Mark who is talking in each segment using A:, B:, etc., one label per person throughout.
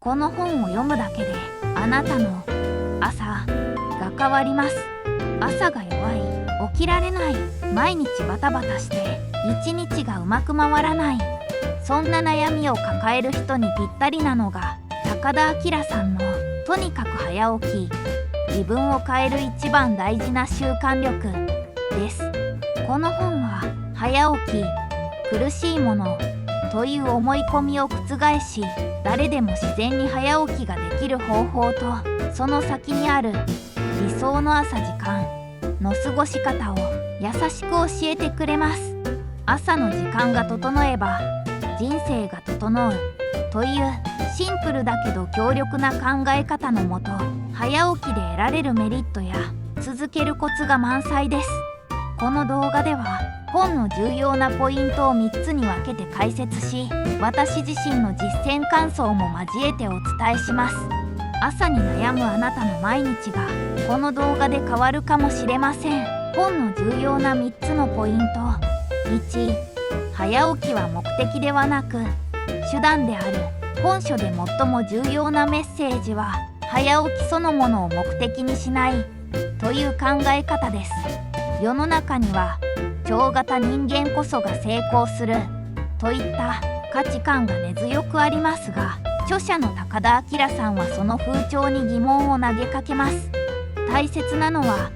A: この本を読むだけであなたの朝が変わります。朝が弱い、起きられない、毎日バタバタして一日がうまく回らない、そんな悩みを抱える人にぴったりなのが高田明さんのとにかく早起き、自分を変える一番大事な習慣力です。この本は早起き、苦しいものという思い込みを覆し、誰でも自然に早起きができる方法と、その先にある理想の朝時間の過ごし方を優しく教えてくれます。朝の時間が整えば人生が整うというシンプルだけど強力な考え方のもと、早起きで得られるメリットや続けるコツが満載です。この動画では本の重要なポイントを3つに分けて解説し、私自身の実践感想も交えてお伝えします。朝に悩むあなたの毎日がこの動画で変わるかもしれません。本の重要な3つのポイント。1、早起きは目的ではなく手段である。本書で最も重要なメッセージは、早起きそのものを目的にしないという考え方です。世の中には超型人間こそが成功するといった価値観が根強くありますが、著者の高田明さんはその風潮に疑問を投げかけます。大切なのは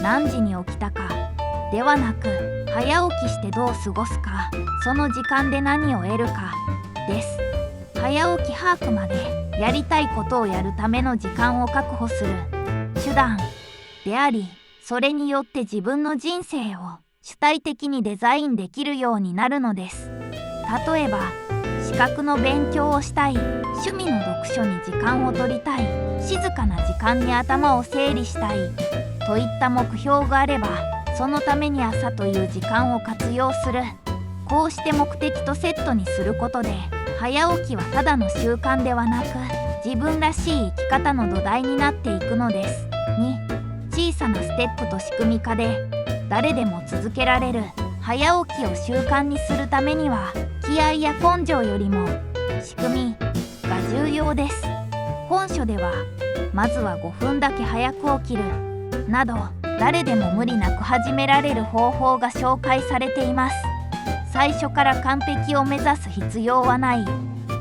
A: 何時に起きたかではなく、早起きしてどう過ごすか、その時間で何を得るかです。早起き把握までやりたいことをやるための時間を確保する手段であり、それによって自分の人生を主体的にデザインできるようになるのです。例えば、資格の勉強をしたい、趣味の読書に時間を取りたい、静かな時間に頭を整理したいといった目標があれば、そのために朝という時間を活用する。こうして目的とセットにすることで、早起きはただの習慣ではなく、自分らしい生き方の土台になっていくのです。2、小さなステップと仕組み化で誰でも続けられる。早起きを習慣にするためには、気合や根性よりも仕組みが重要です。本書ではまずは5分だけ早く起きるなど、誰でも無理なく始められる方法が紹介されています。最初から完璧を目指す必要はない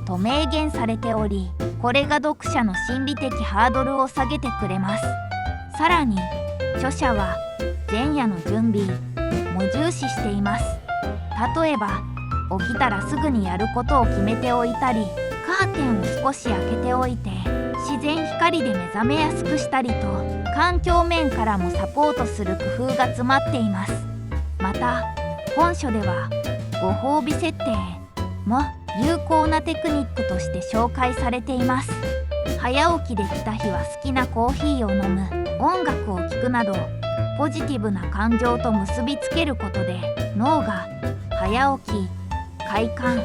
A: と明言されており、これが読者の心理的ハードルを下げてくれます。さらに著者は前夜の準備も重視しています。例えば、起きたらすぐにやることを決めておいたり、カーテンを少し開けておいて自然光で目覚めやすくしたりと、環境面からもサポートする工夫が詰まっています。また本書ではご褒美設定も有効なテクニックとして紹介されています。早起きできた日は好きなコーヒーを飲む、音楽を聴くなど、ポジティブな感情と結びつけることで、脳が早起き、快感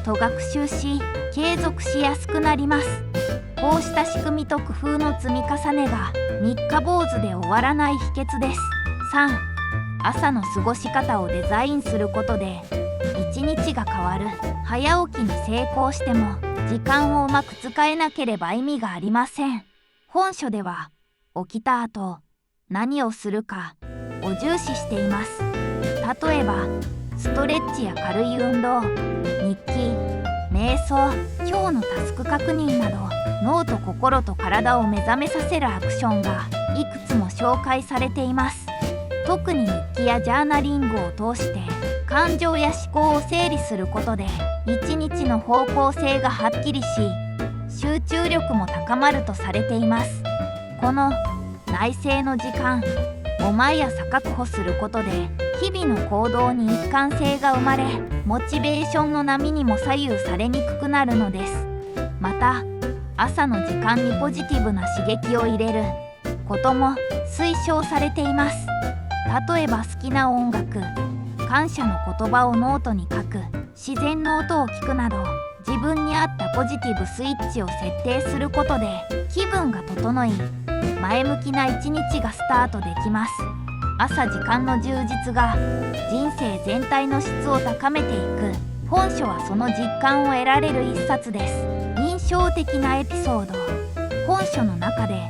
A: と学習し、継続しやすくなります。こうした仕組みと工夫の積み重ねが三日坊主で終わらない秘訣です。3、朝の過ごし方をデザインすることで一日が変わる。早起きに成功しても時間をうまく使えなければ意味がありません。本書では起きた後何をするかを重視しています。例えばストレッチや軽い運動、日記、瞑想、今日のタスク確認など、脳と心と体を目覚めさせるアクションがいくつも紹介されています。特に日記やジャーナリングを通して感情や思考を整理することで、一日の方向性がはっきりし、集中力も高まるとされています。この内省の時間を毎朝確保することで、日々の行動に一貫性が生まれ、モチベーションの波にも左右されにくくなるのです。また朝の時間にポジティブな刺激を入れることも推奨されています。例えば好きな音楽、感謝の言葉をノートに書く、自然の音を聞くなど、自分に合ったポジティブスイッチを設定することで気分が整い、前向きな一日がスタートできます。朝時間の充実が人生全体の質を高めていく。本書はその実感を得られる一冊です。印象的なエピソード。本書の中で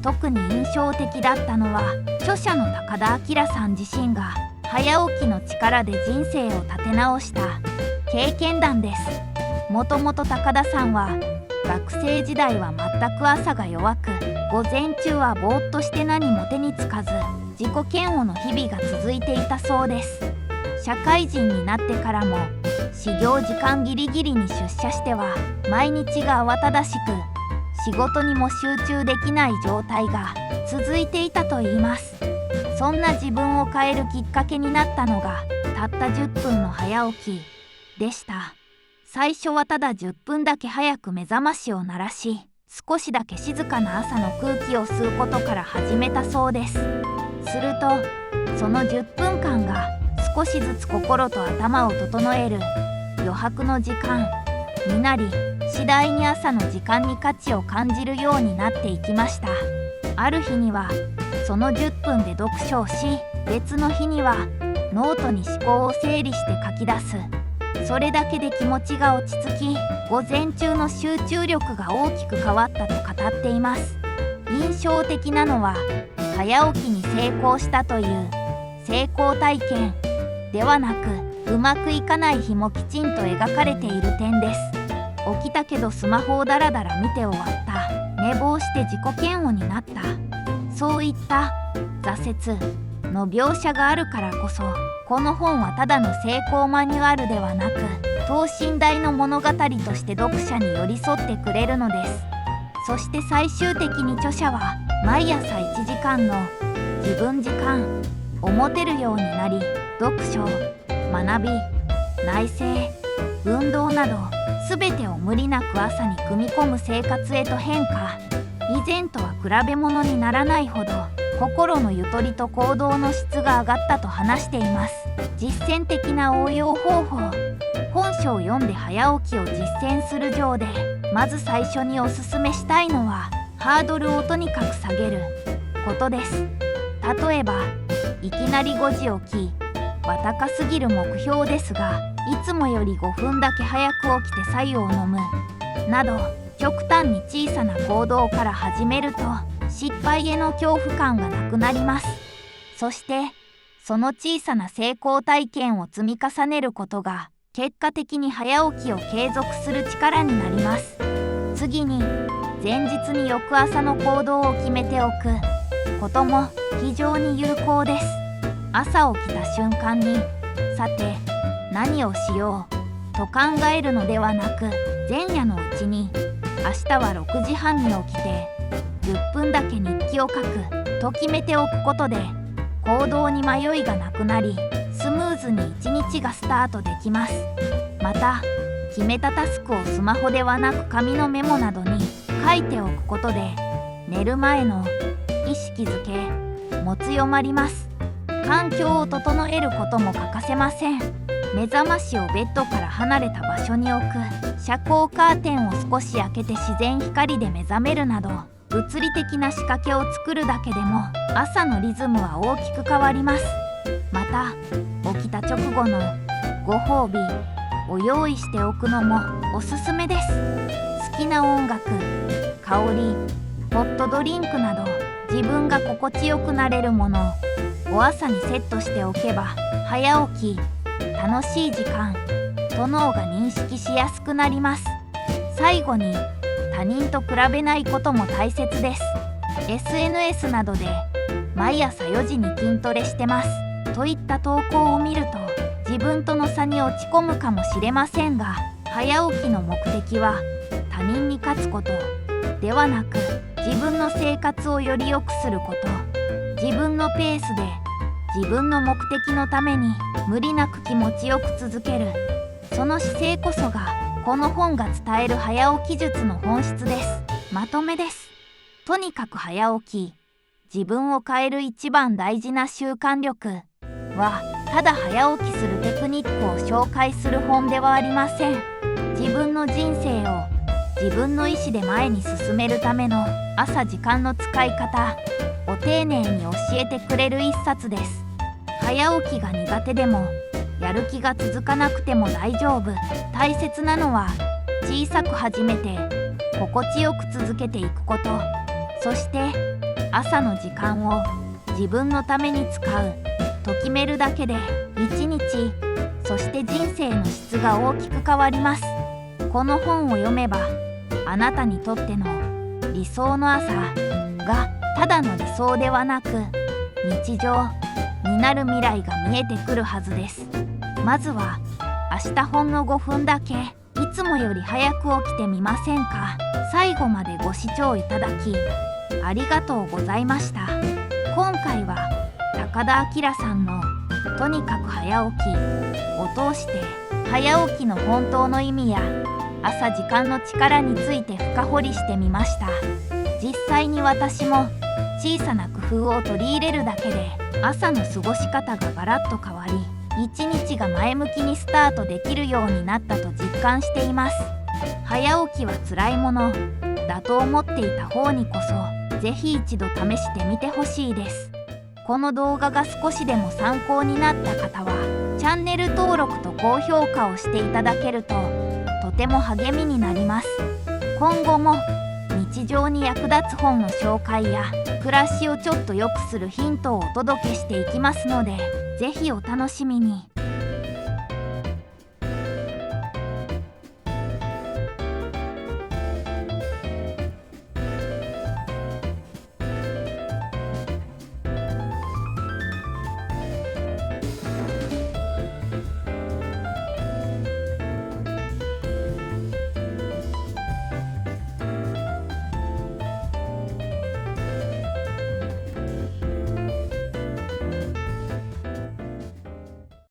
A: 特に印象的だったのは、著者の高田明さん自身が早起きの力で人生を立て直した経験談です。もともと高田さんは学生時代は全く朝が弱く、午前中はぼーっとして何も手につかず、自己嫌悪の日々が続いていたそうです。社会人になってからも始業時間ギリギリに出社しては毎日が慌ただしく、仕事にも集中できない状態が続いていたといいます。そんな自分を変えるきっかけになったのが、たった10分の早起きでした。最初はただ10分だけ早く目覚ましを鳴らし、少しだけ静かな朝の空気を吸うことから始めたそうです。するとその10分間が少しずつ心と頭を整える余白の時間になり、次第に朝の時間に価値を感じるようになっていきました。ある日にはその10分で読書をし、別の日にはノートに思考を整理して書き出す。それだけで気持ちが落ち着き、午前中の集中力が大きく変わったと語っています。印象的なのは、早起きに成功したという成功体験ではなく、うまくいかない日もきちんと描かれている点です。起きたけどスマホをダラダラ見て終わった、寝坊して自己嫌悪になった、そういった挫折の描写があるからこそ、この本はただの成功マニュアルではなく、等身大の物語として読者に寄り添ってくれるのです。そして最終的に著者は毎朝1時間の自分時間を持てるようになり、読書、学び、内省、運動など全てを無理なく朝に組み込む生活へと変化。以前とは比べ物にならないほど心のゆとりと行動の質が上がったと話しています。実践的な応用方法。本書を読んで早起きを実践する上で、まず最初におすすめしたいのは、ハードルをとにかく下げることです。例えば、いきなり5時起きは高すぎる目標ですが、いつもより5分だけ早く起きて白湯を飲むなど、極端に小さな行動から始めると失敗への恐怖感がなくなります。そしてその小さな成功体験を積み重ねることが、結果的に早起きを継続する力になります。次に、前日に翌朝の行動を決めておくことも非常に有効です。朝起きた瞬間に、さて何をしようと考えるのではなく、前夜のうちに明日は6時半に起きて10分だけ日記を書くと決めておくことで、行動に迷いがなくなり、スムーズに一日がスタートできます。また、決めたタスクをスマホではなく紙のメモなどに書いておくことで、寝る前の意識づけも強まります。環境を整えることも欠かせません。目覚ましをベッドから離れた場所に置く、遮光カーテンを少し開けて自然光で目覚めるなど、物理的な仕掛けを作るだけでも朝のリズムは大きく変わります。また、起きた直後のご褒美を用意しておくのもおすすめです。好きな音楽、香り、ホットドリンクなど自分が心地よくなれるものを朝にセットしておけば、早起き、楽しい時間と脳が認識しやすくなります。最後に、他人と比べないことも大切です。 SNS などで毎朝4時に筋トレしてますといった投稿を見ると、自分との差に落ち込むかもしれませんが、早起きの目的は他人に勝つことではなく、自分の生活をより良くすること。自分のペースで自分の目的のために無理なく気持ちよく続ける、その姿勢こそがこの本が伝える早起き術の本質です。まとめです。とにかく早起き、自分を変える一番大事な習慣力は、ただ早起きするテクニックを紹介する本ではありません。自分の人生を自分の意思で前に進めるための朝時間の使い方を丁寧に教えてくれる一冊です。早起きが苦手でも、やる気が続かなくても大丈夫。大切なのは小さく始めて心地よく続けていくこと、そして朝の時間を自分のために使うと決めるだけで一日、そして人生の質が大きく変わります。この本を読めばあなたにとっての理想の朝がただの理想ではなく日常になる未来が見えてくるはずです。まずは明日ほんの5分だけいつもより早く起きてみませんか。最後までご視聴いただきありがとうございました。今回は高田明さんのとにかく早起きを通して早起きの本当の意味や朝時間の力について深掘りしてみました。実際に私も小さな工夫を取り入れるだけで朝の過ごし方がガラッと変わり、一日が前向きにスタートできるようになったと実感しています。早起きは辛いものだと思っていた方にこそぜひ一度試してみてほしいです。この動画が少しでも参考になった方はチャンネル登録と高評価をしていただけるととても励みになります。今後も日常に役立つ本の紹介や暮らしをちょっと良くするヒントをお届けしていきますので、ぜひお楽しみに。